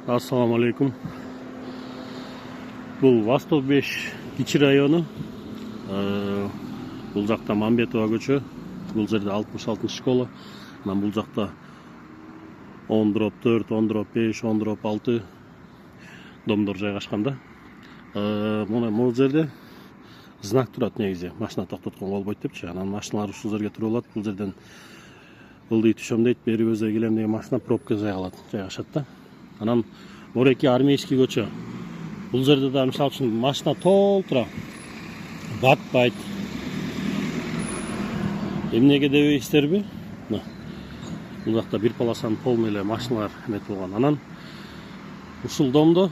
Assalamu alaikum. Бұл Восток 5 Кичи району. Бұл жақта Мамбетова көчө. Бұл жерде 66 школа. Бұл жақта 10-4, 10-5, 10-6 домдор жайгашканда. Бұл жерде знак турат негизи. Машина токтоткон болбойт депчи. Анан машиналар ушул жерге туруп алат. Бұл жерден ылдый түшөм дейт, бери өзө келем деген машина пробка жайгашат да. Анан мореки армейский көчө. Бұл жерде да мисалы үчүн машина толтура батпайт. Эмнеге дебейсиздерби? Бұл жакта бир полосанын полный эле машиналар эмет болгон. Анан ушул домдо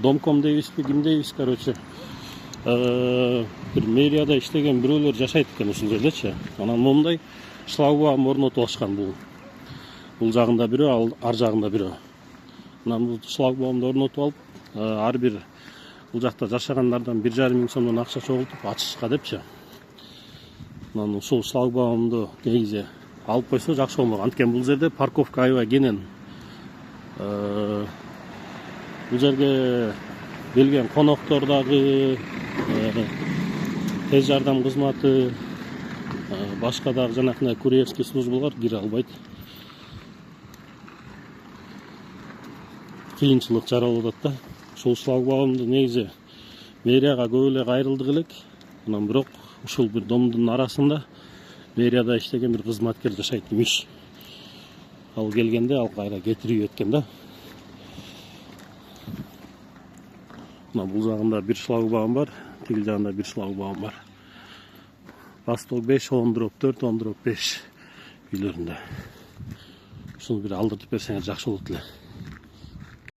домком дейбизби, ким дейбиз, короче, бир мэрияда иштеген бирөөлөр жашайт экен ушул жердечи. Анан мондай шлагбаум орнотуп алышкан бул жагында бирөө, ар жагында бирөө. Анан бул шлагбаумду орнотуп алып, ар бир бул жакта жашагандардан 1,5 миң сомдон акча чогултуп ачышка депчи. Анан ушул шлагбаумду негизи алып койсо жакшы болмок. Анткени бул жерде парковка аябай кенен. Бул жерге келген коноктор дагы, тез жардам кызматы, башка дагы жанакындай курьерский службалар кире албайт. Кыйынчылык жаралып атат да. Ушул шлагбаумду негизи мэрияга көп эле кайрылдык элек. Анан бирок ушул бир домдун арасында мэрияда иштеген бир кызматкер жашайт имиш. Ал келгенде ал кайра кетирип өткөн да. Мына бул жагында бир шлагбаум бар, тигил жагында бир шлагбаум бар. Восток 5, 10-4, 10-5 үйлөрүндө. Ушуну бир алдыртып берсеңер жакшы болот эле.